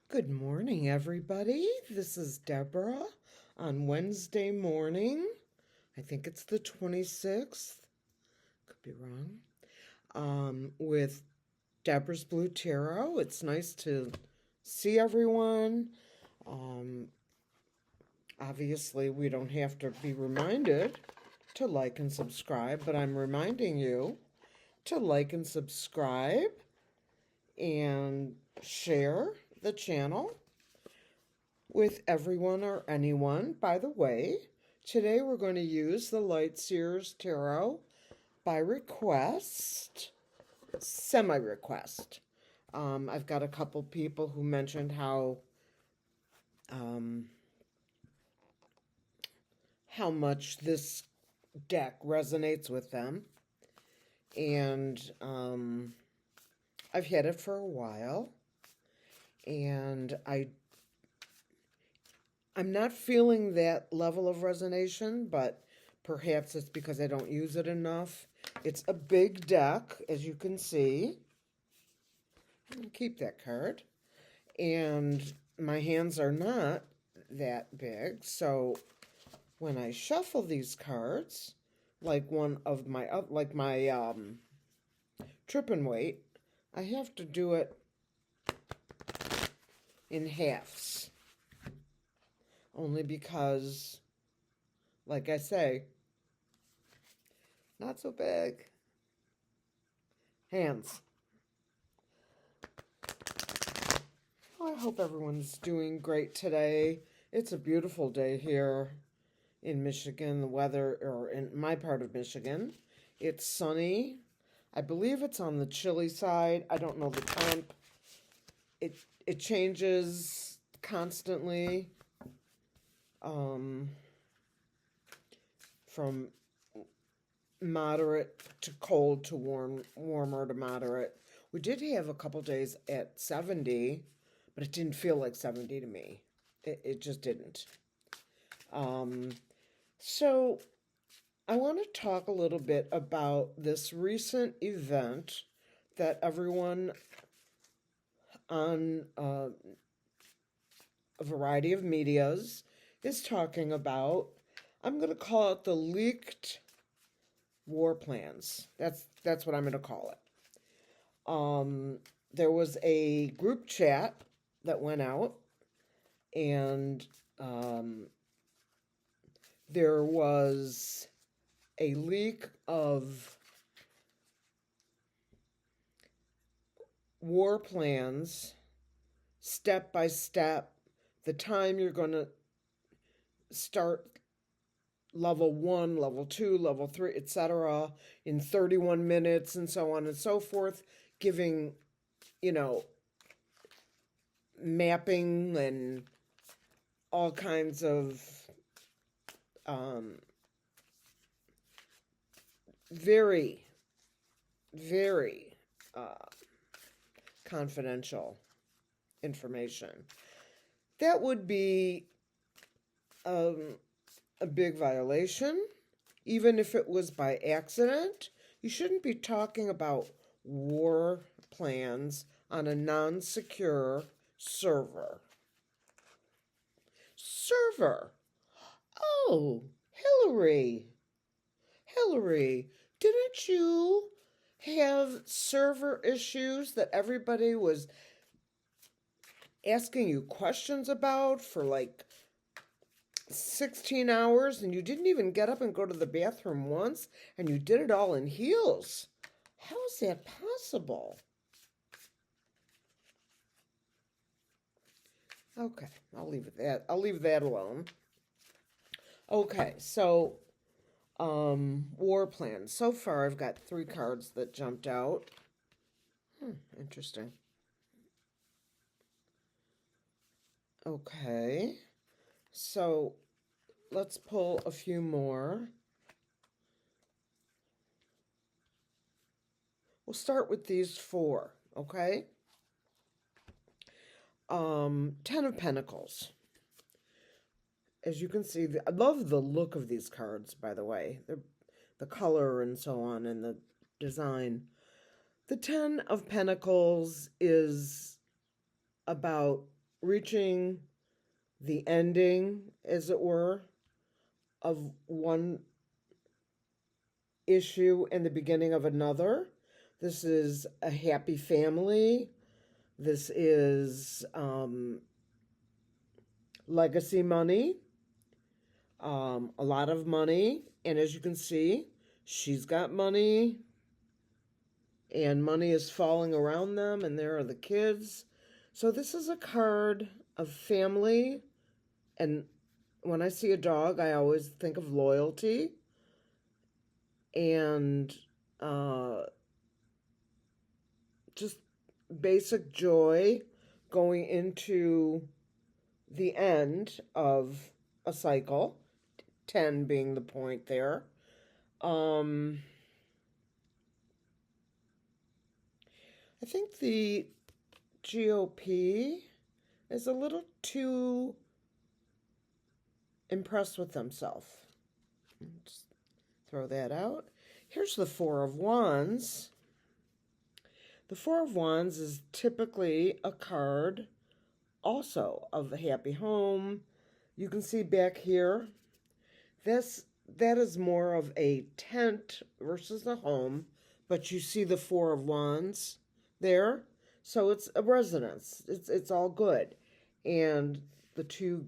Good morning, everybody. This is Deborah on Wednesday morning. I think it's the 26th. Could be wrong. With Deborah's Blue Tarot. It's nice to see everyone. Um, Obviously, we don't have to be reminded to like and subscribe, but I'm reminding you to like and subscribe and share the channel with everyone or anyone. By the way, today we're going to use the Light Seers Tarot by request, semi-request. I've got a couple people who mentioned um, how much this deck resonates with them, and I've had it for a while, and I'm not feeling that level of resonation, but perhaps it's because I don't use it enough. It's a big deck, as you can see. Keep that card. And my hands are not that big, so when I shuffle these cards, like one of my trip and wait, I have to do it in halves. Only because, like I say, not so big. Hands. Oh, I hope everyone's doing great today. It's a beautiful day here in Michigan. The weather, or in my part of Michigan, it's sunny. I believe it's on the chilly side. I don't know the temp. It changes constantly, from moderate to cold to warm, warmer to moderate. We did have a couple days at 70, but it didn't feel like 70 to me. It just didn't. So I want to talk a little bit about this recent event that everyone on a variety of medias is talking about. I'm going to call it the leaked war plans. That's what I'm going to call it. There was a group chat that went out, and there was a leak of war plans, step by step, the time you're going to start level 1, level 2, level 3, etc., in 31 minutes, and so on and so forth, giving, you know, mapping and all kinds of very, very confidential information. That would be a big violation. Even if it was by accident, you shouldn't be talking about war plans on a non-secure server. Server? Oh, Hillary. Hillary, didn't you have server issues that everybody was asking you questions about for like 16 hours, and you didn't even get up and go to the bathroom once, and you did it all in heels? How is that possible? Okay, I'll leave that alone. Okay, so war plans. So far I've got 3 cards that jumped out. Interesting. Okay, so let's pull a few more. We'll start with these 4, okay? 10 of Pentacles. As you can see, I love the look of these cards, by the way. The color and so on, and the design. The 10 of Pentacles is about reaching the ending, as it were, of one issue and the beginning of another. This is a happy family. This is legacy money, a lot of money. And as you can see, she's got money, and money is falling around them, and there are the kids. So this is a card of family. And when I see a dog, I always think of loyalty and just basic joy going into the end of a cycle, 10 being the point there. I think the GOP is a little too impressed with themselves. Just throw that out. Here's the Four of Wands. The Four of Wands is typically a card also of a happy home. You can see back here, that is more of a tent versus a home, but you see the Four of Wands there. So it's a residence. It's all good. And the two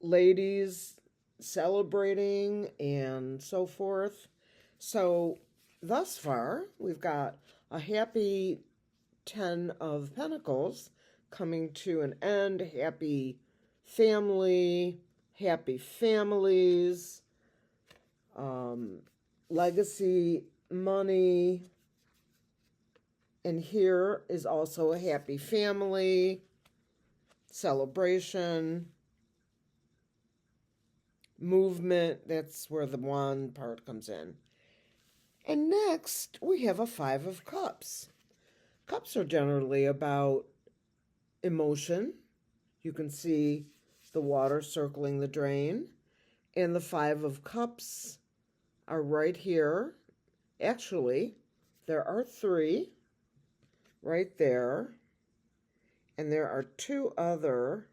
ladies celebrating and so forth. So thus far, we've got a happy 10 of Pentacles coming to an end, happy family, happy families, legacy money, and here is also a happy family, celebration, movement. That's where the wand part comes in. And next, we have a Five of Cups. Cups are generally about emotion. You can see the water circling the drain. And the Five of Cups are right here. Actually, there are three right there. And there are two other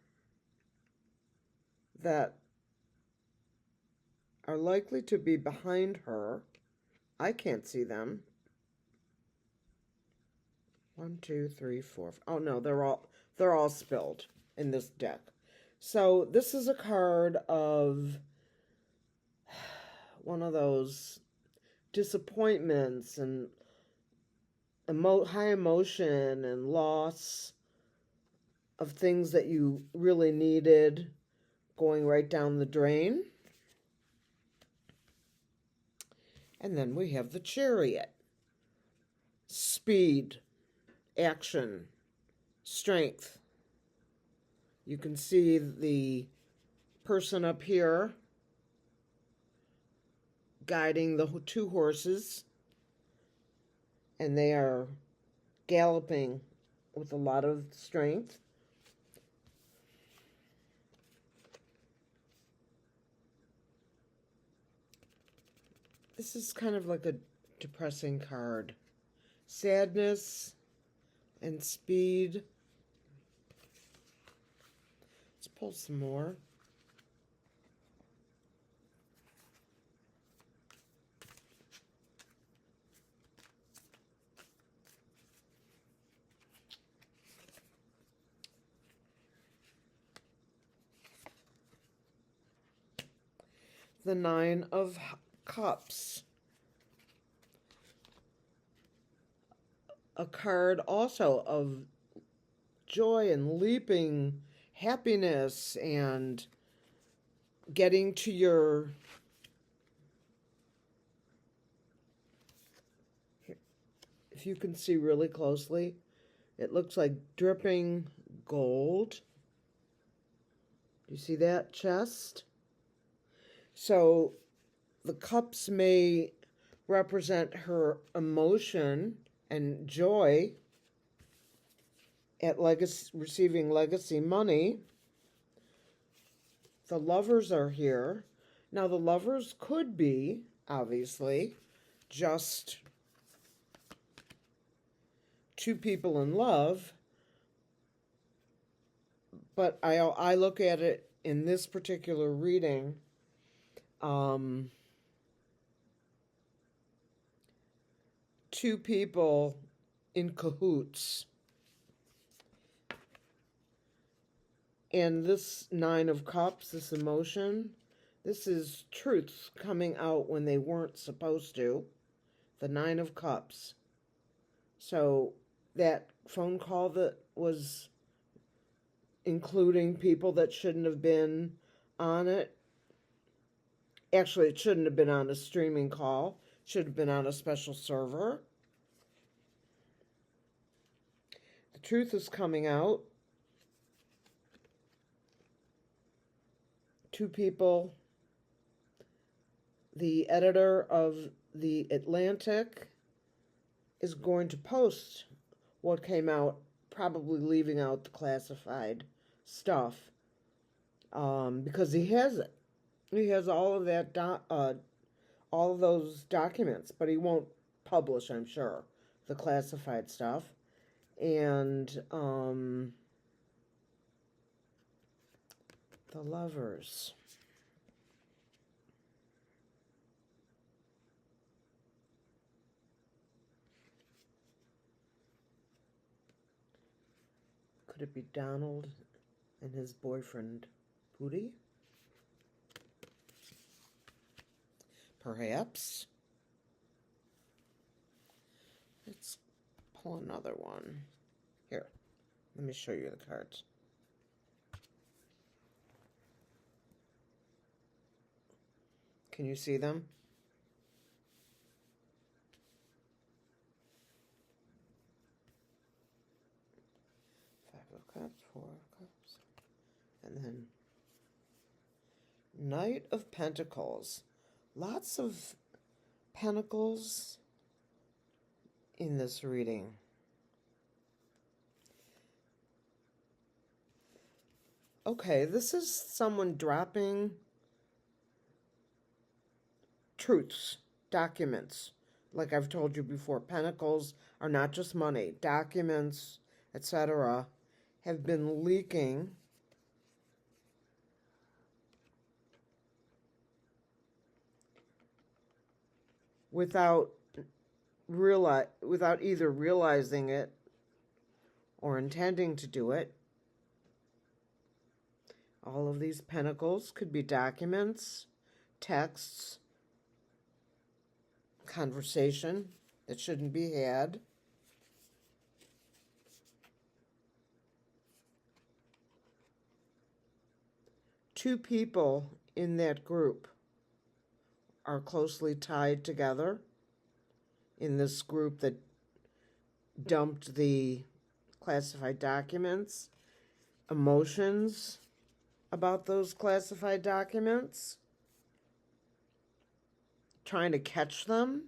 that are likely to be behind her. I can't see them. 1, 2, 3, 4. Oh no, they're all spilled in this deck. So this is a card of one of those disappointments and high emotion and loss of things that you really needed going right down the drain. And then we have the Chariot. Speed, action, strength. You can see the person up here guiding the two horses, and they are galloping with a lot of strength. This is kind of like a depressing card. Sadness and speed. Let's pull some more. The Nine of Cups. A card also of joy and leaping happiness and getting to your if you can see really closely, it looks like dripping gold. Do you see that chest? So the cups may represent her emotion and joy at receiving legacy money. The Lovers are here. Now the Lovers could be, obviously, just two people in love, but I look at it in this particular reading, two people in cahoots. And this Nine of Cups, this emotion, this is truths coming out when they weren't supposed to. The Nine of Cups. So that phone call that was including people that shouldn't have been on it. Actually, it shouldn't have been on a streaming call. It should have been on a special server. The truth is coming out. Two people. The editor of The Atlantic is going to post what came out, probably leaving out the classified stuff, because he has it. He has all of that, all of those documents, but he won't publish, I'm sure, the classified stuff. And the Lovers. Could it be Donald and his boyfriend, Pootie? Perhaps. Let's pull another one. Here, let me show you the cards. Can you see them? Five of Cups, Four of Cups, and then Knight of Pentacles. Lots of pentacles in this reading. Okay, this is someone dropping truths, documents. Like I've told you before, pentacles are not just money. Documents, etc., have been leaking without either realizing it or intending to do it. All of these pentacles could be documents, texts, conversation that shouldn't be had. Two people in that group are closely tied together in this group that dumped the classified documents. Emotions about those classified documents. Trying to catch them.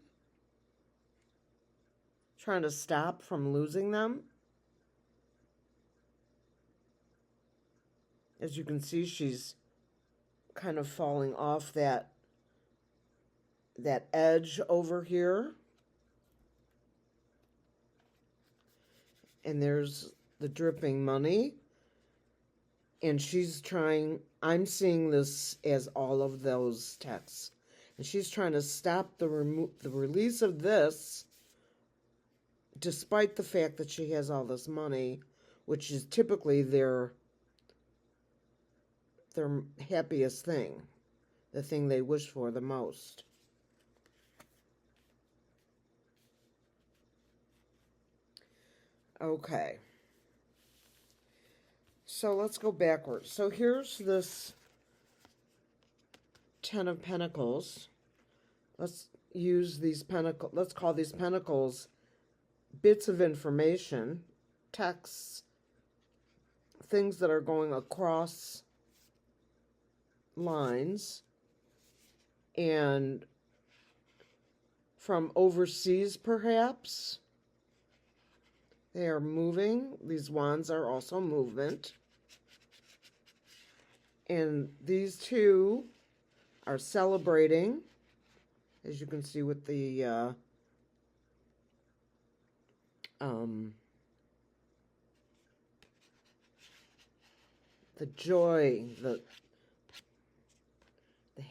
Trying to stop from losing them. As you can see, she's kind of falling off that edge over here. And there's the dripping money. And she's trying, I'm seeing this as all of those texts. And she's trying to stop the release of this, despite the fact that she has all this money, which is typically their happiest thing, the thing they wish for the most. Okay. So let's go backwards. So here's this Ten of Pentacles. Let's use these pentacles, let's call these pentacles bits of information, texts, things that are going across lines, and from overseas perhaps. They are moving. These wands are also movement. And these two are celebrating, as you can see with the the joy, the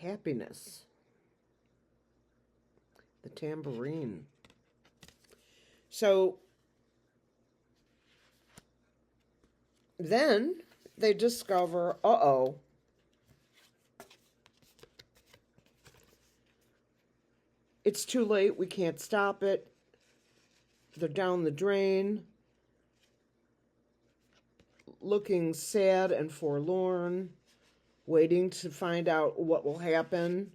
happiness, the tambourine. So then they discover, uh-oh, it's too late, we can't stop it. They're down the drain, looking sad and forlorn, waiting to find out what will happen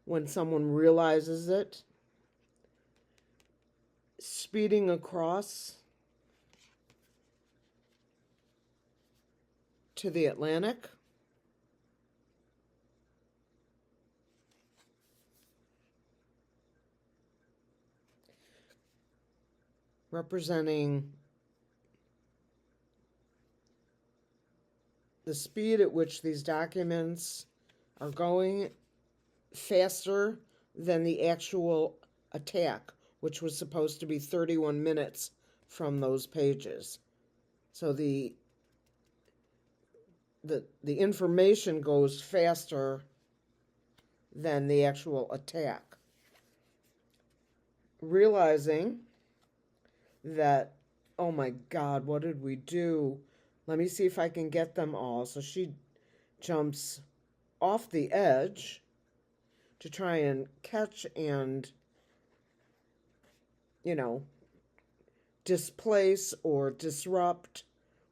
when someone realizes it. Speeding across to the Atlantic. Representing the speed at which these documents are going, faster than the actual attack, which was supposed to be 31 minutes from those pages. So the information goes faster than the actual attack. Realizing that, oh my God, what did we do? Let me see if I can get them all. So she jumps off the edge to try and catch and, displace or disrupt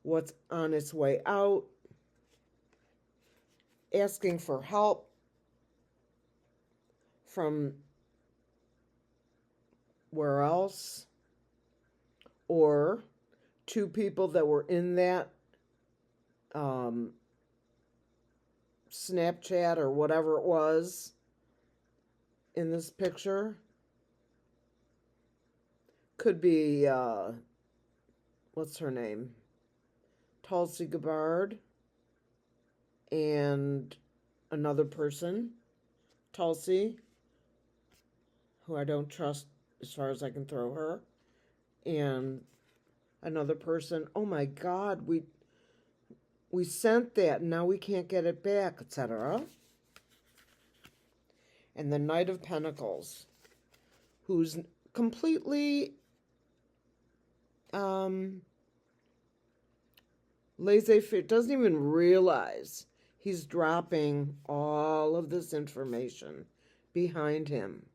what's on its way out, asking for help from where else, or two people that were in that Snapchat or whatever it was in this picture. Could be, what's her name? Tulsi Gabbard and another person, Tulsi, who I don't trust as far as I can throw her, and another person, oh my God, we sent that, and now we can't get it back, etc. And the Knight of Pentacles, who's completely laissez-faire, doesn't even realize he's dropping all of this information behind him.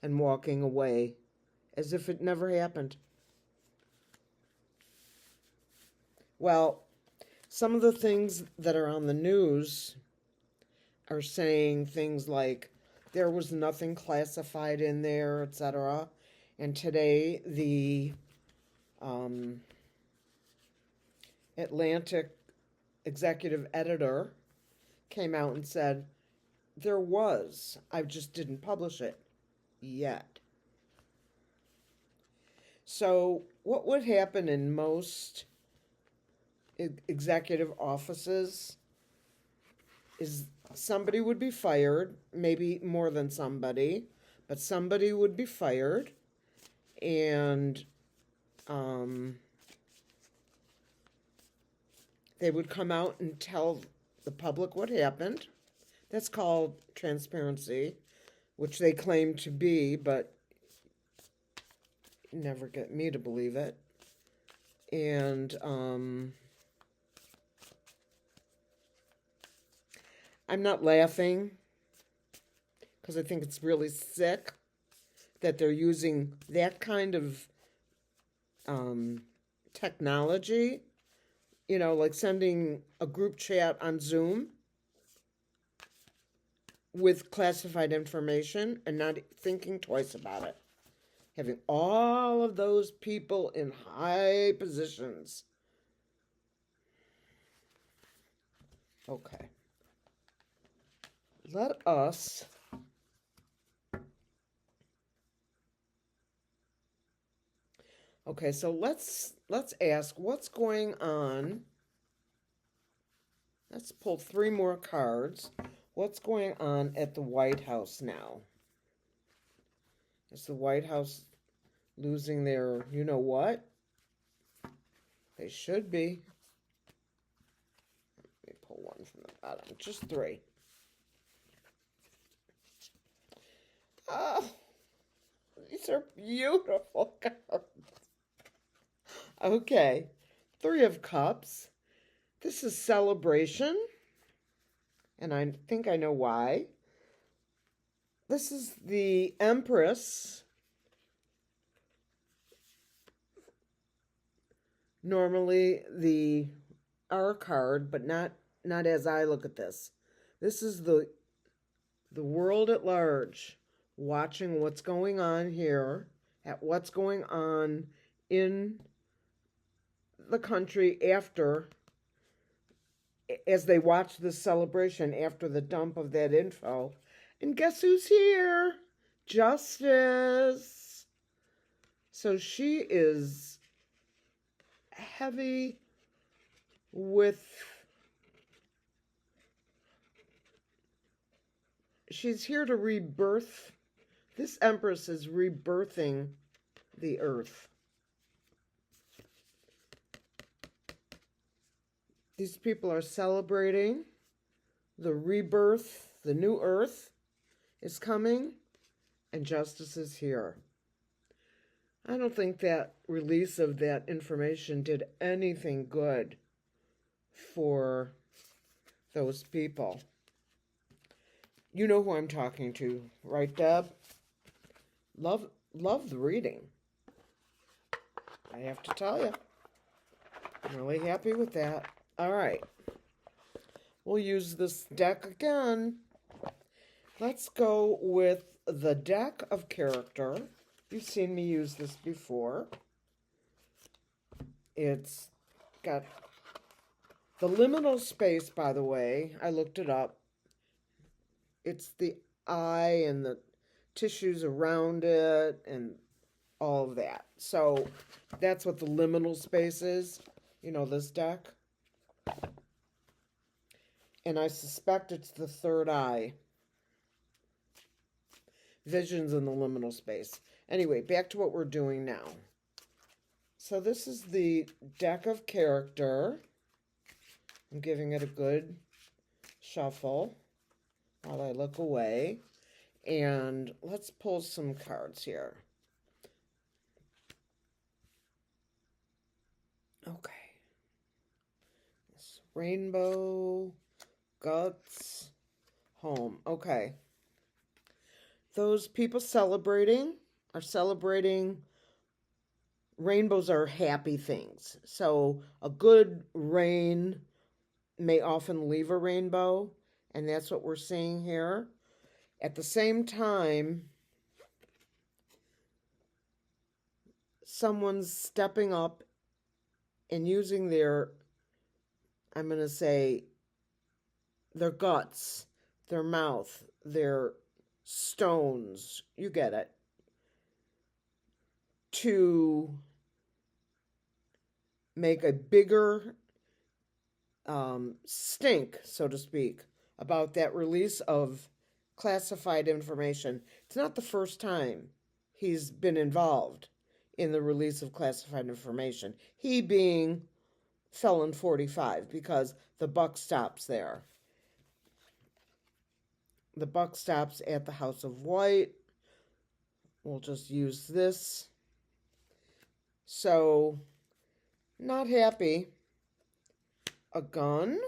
And walking away as if it never happened. Well, some of the things that are on the news are saying things like there was nothing classified in there, etc. And today the Atlantic executive editor came out and said there was, I just didn't publish it yet. So what would happen in most executive offices is somebody would be fired, maybe more than somebody, but somebody would be fired, and they would come out and tell the public what happened. That's called transparency, which they claim to be, but never get me to believe it. And I'm not laughing because I think it's really sick that they're using that kind of technology, like sending a group chat on Zoom with classified information and not thinking twice about it. Having all of those people in high positions. Okay. Let us so let's ask what's going on. Let's pull 3 more cards. What's going on at the White House now? Is the White House losing their, you know what? They should be. Let me pull one from the bottom. Just three. Oh, these are beautiful cards. Okay, Three of Cups. This is celebration, and I think I know why. This is the Empress. Normally our card, but not as I look at this. This is the world at large, watching what's going on here, at what's going on in the country after, as they watch this celebration after the dump of that info. And guess who's here? Justice. So she is heavy with, she's here to rebirth. This Empress is rebirthing the earth. These people are celebrating the rebirth. The new earth is coming, and justice is here. I don't think that release of that information did anything good for those people. You know who I'm talking to, right, Deb? Love the reading. I have to tell you. I'm really happy with that. All right. We'll use this deck again. Let's go with the deck of character. You've seen me use this before. It's got the liminal space, by the way. I looked it up. It's the eye and the tissues around it and all of that. So that's what the liminal space is. You know, this deck. And I suspect it's the third eye. Visions in the liminal space. Anyway, back to what we're doing now. So this is the deck of character. I'm giving it a good shuffle while I look away. And let's pull some cards here. Okay. This rainbow, guts, home. Okay. Those people celebrating are celebrating. Rainbows are happy things. So a good rain may often leave a rainbow, and that's what we're seeing here. At the same time, someone's stepping up and using their, I'm going to say, their guts, their mouth, their stones, you get it, to make a bigger stink, so to speak, about that release of classified information. It's not the first time he's been involved in the release of classified information. He being Felon 45, because the buck stops there. The buck stops at the House of White. We'll just use this. So, not happy. A gun?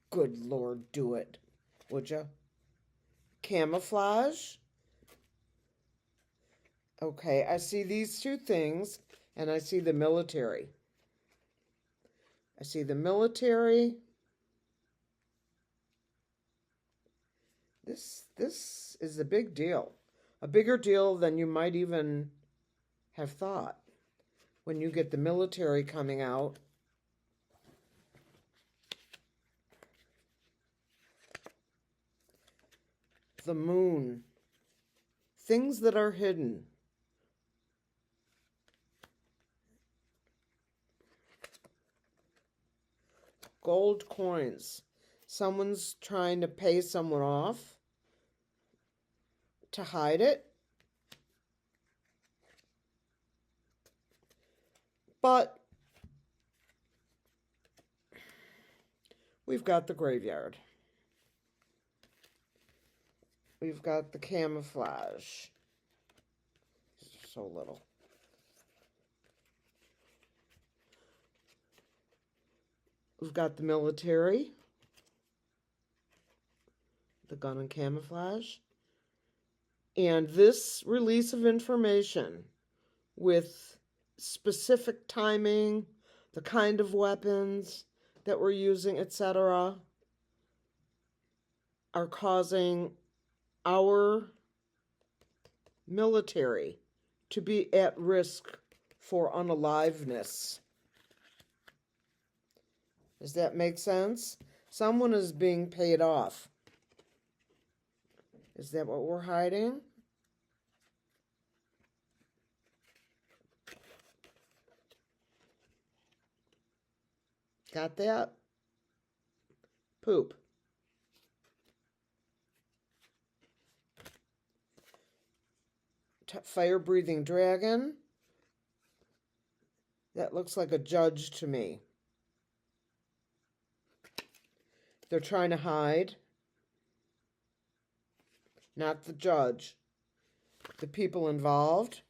Good Lord, do it, would you? Camouflage? Okay, I see these two things, and I see the military. I see the military. This is a big deal. A bigger deal than you might even have thought when you get the military coming out. The moon. Things that are hidden. Gold coins. Someone's trying to pay someone off to hide it. But we've got the graveyard. We've got the camouflage. So little. We've got the military, the gun and camouflage, and this release of information with specific timing, the kind of weapons that we're using, etc., are causing our military to be at risk for unaliveness. Does that make sense? Someone is being paid off. Is that what we're hiding? Got that? Poop. Fire-breathing dragon. That looks like a judge to me. They're trying to hide. Not the judge. The people involved.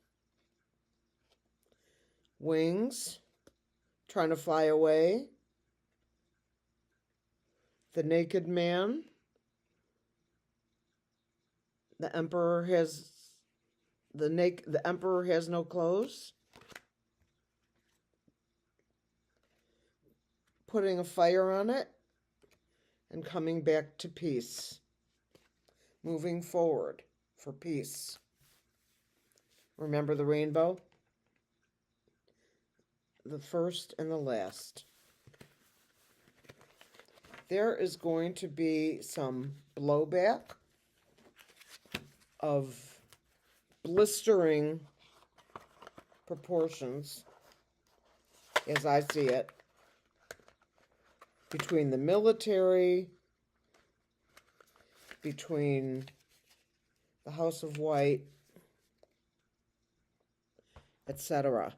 Wings. Trying to fly away. The naked man. The emperor has the emperor has no clothes. Putting a fire on it and coming back to peace. Moving forward for peace. Remember the rainbow? The first and the last. There is going to be some blowback of blistering proportions, as I see it, between the military, between the House of White, etc.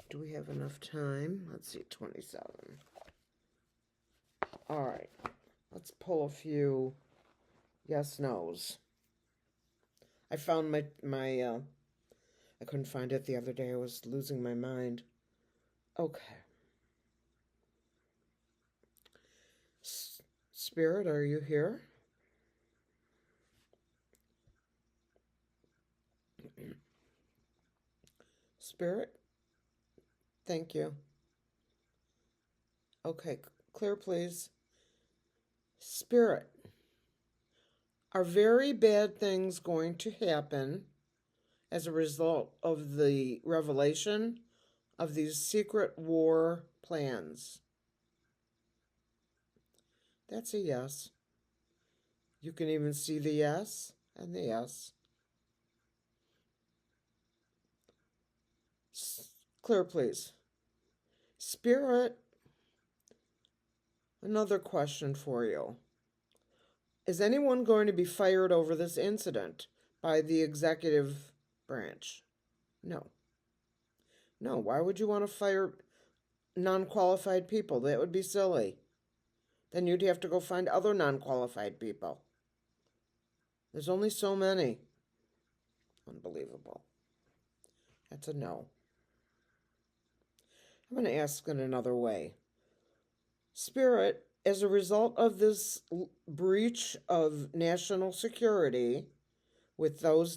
Do we have enough time? Let's see, 27. All right, let's pull a few yes-nos. I found my I couldn't find it the other day. I was losing my mind. Okay. Spirit, are you here? Spirit? Thank you. Okay, clear, please. Spirit, are very bad things going to happen as a result of the revelation of these secret war plans? That's a yes. You can even see the yes and the yes. Clear, please. Spirit, another question for you. Is anyone going to be fired over this incident by the executive branch? No. No, why would you want to fire non-qualified people? That would be silly. Then you'd have to go find other non-qualified people. There's only so many. Unbelievable. That's a no. I'm going to ask in another way. Spirit, as a result of this breach of national security with those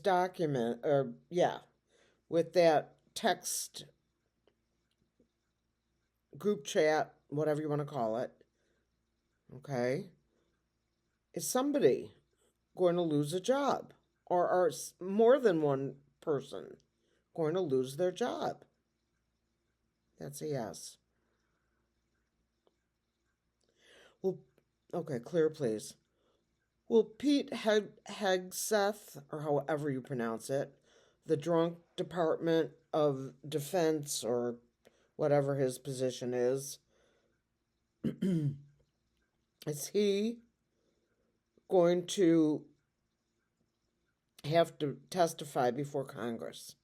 with that text group chat, whatever you want to call it, okay, is somebody going to lose a job? Or are more than one person going to lose their job? That's a yes. Well, okay, clear, please. Will Pete Hegseth, or however you pronounce it, the drunk Department of Defense, or whatever his position is he going to have to testify before Congress.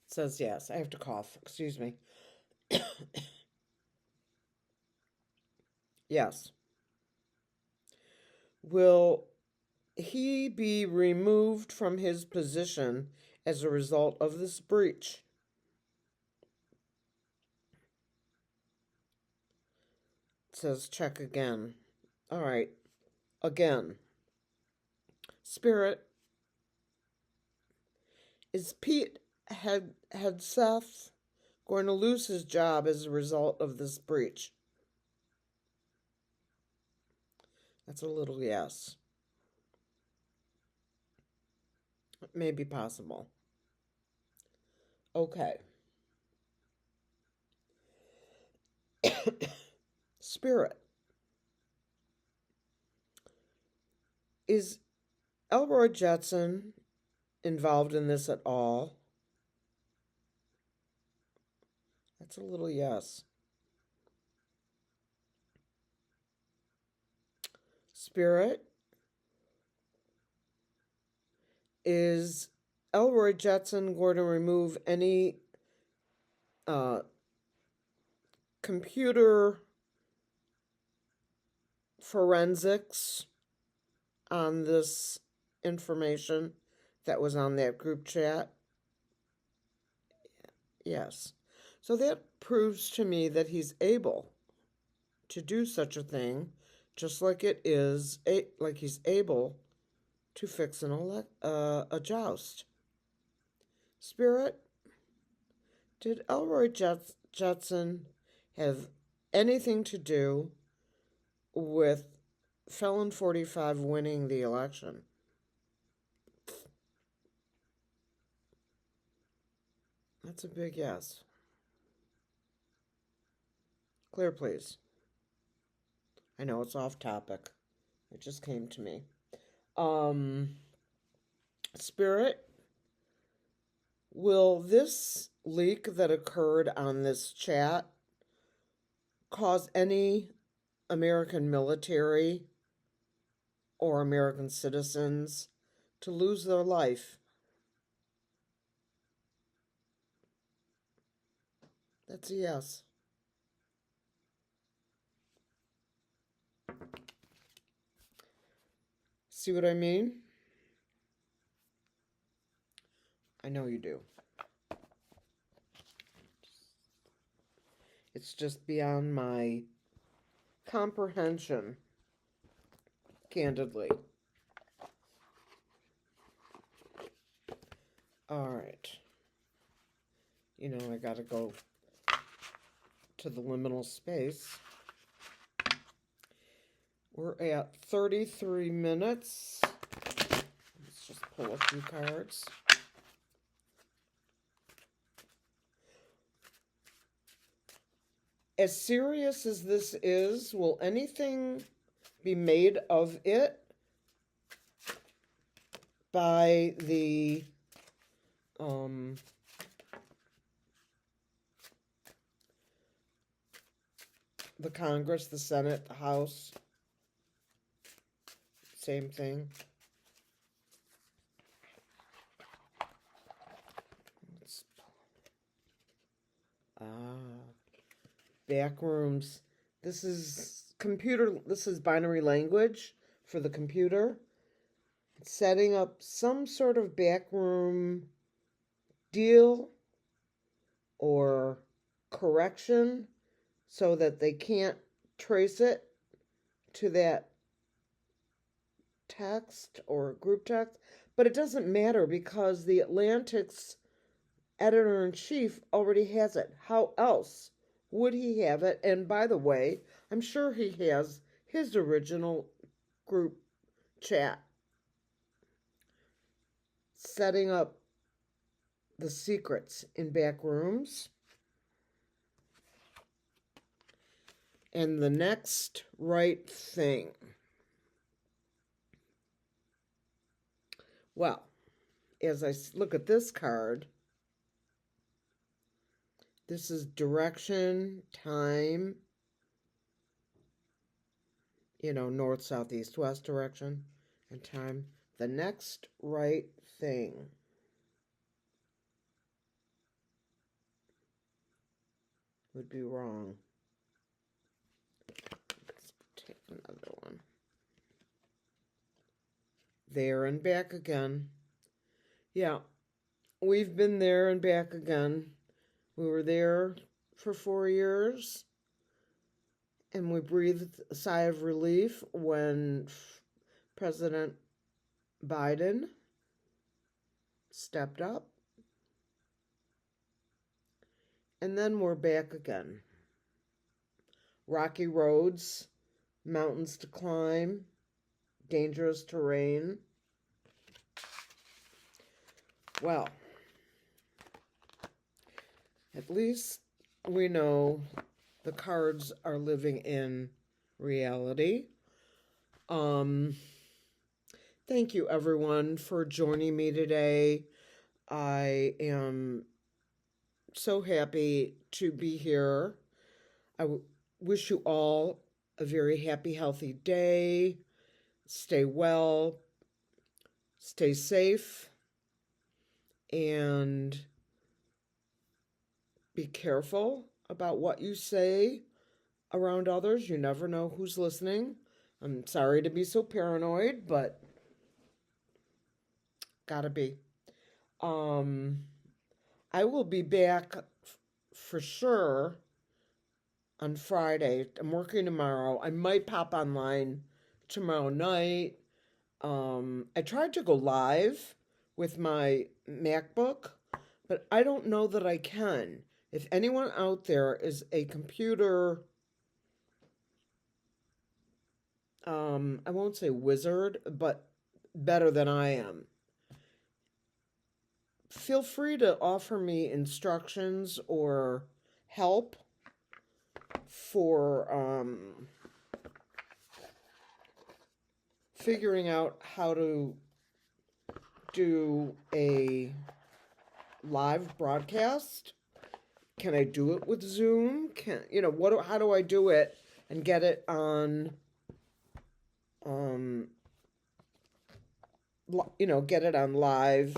It says yes. I have to cough. Excuse me. Yes. Will he be removed from his position as a result of this breach? It says check again. All right. Again. Spirit, is Pete Hegseth going to lose his job as a result of this breach? That's a little yes. It may be possible. Okay. Spirit, is Elroy Jetson involved in this at all? That's a little yes. Spirit, is Elroy Jetson going to remove any computer forensics on this information that was on that group chat? Yes. So that proves to me that he's able to do such a thing, just like like he's able to fix a joust. Spirit, did Elroy Jetson have anything to do with Felon 45 winning the election? That's a big yes. Clear, please. I know it's off topic. It just came to me. Spirit, will this leak that occurred on this chat cause any American military or American citizens to lose their life? That's a yes. See what I mean? I know you do. It's just beyond my comprehension, candidly. All right. You know, I gotta go to the liminal space. We're at 33 minutes. Let's just pull a few cards. As serious as this is, will anything be made of it by the Congress, the Senate, the House? Same thing. Backrooms. This is binary language for the computer. Setting up some sort of backroom deal or correction so that they can't trace it to that text or group text. But it doesn't matter because the Atlantic's editor-in-chief already has it. How else would he have it? And by the way, I'm sure he has his original group chat. Setting up the secrets in back rooms. And the next right thing. Well, as I look at this card, this is direction, time, north, south, east, west direction and time. The next right thing. Would be wrong. Let's take another one. There and back again. Yeah, we've been there and back again. We were there for 4 years, and we breathed a sigh of relief when President Biden stepped up. And then we're back again. Rocky roads, mountains to climb, dangerous terrain. Well, at least we know the cards are living in reality. Thank you, everyone, for joining me today. I am so happy to be here. I wish you all a very happy, healthy day. Stay well, stay safe, and be careful about what you say around others. You never know who's listening. I'm sorry to be so paranoid, but gotta be. I will be back for sure on Friday. I'm working tomorrow. I might pop online tomorrow night. I tried to go live with my MacBook, but I don't know that I can. If anyone out there is a computer, I won't say wizard, but better than I am, feel free to offer me instructions or help for figuring out how to do a live broadcast. Can I do it with Zoom? How do I do it and get it on get it on live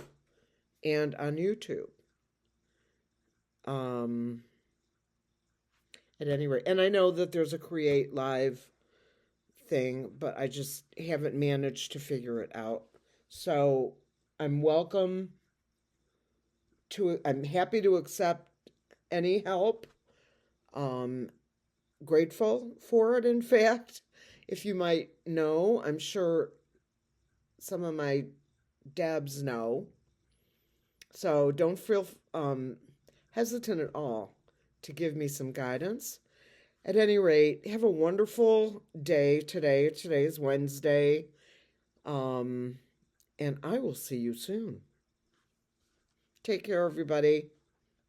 and on YouTube. At any rate, and I know that there's a Create Live thing, but I just haven't managed to figure it out. So I'm happy to accept any help. Grateful for it, in fact. If you might know, I'm sure some of my dabs know. So don't feel hesitant at all to give me some guidance. At any rate, have a wonderful day today. Today is Wednesday. And I will see you soon. Take care, everybody.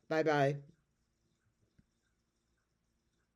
Bye-bye.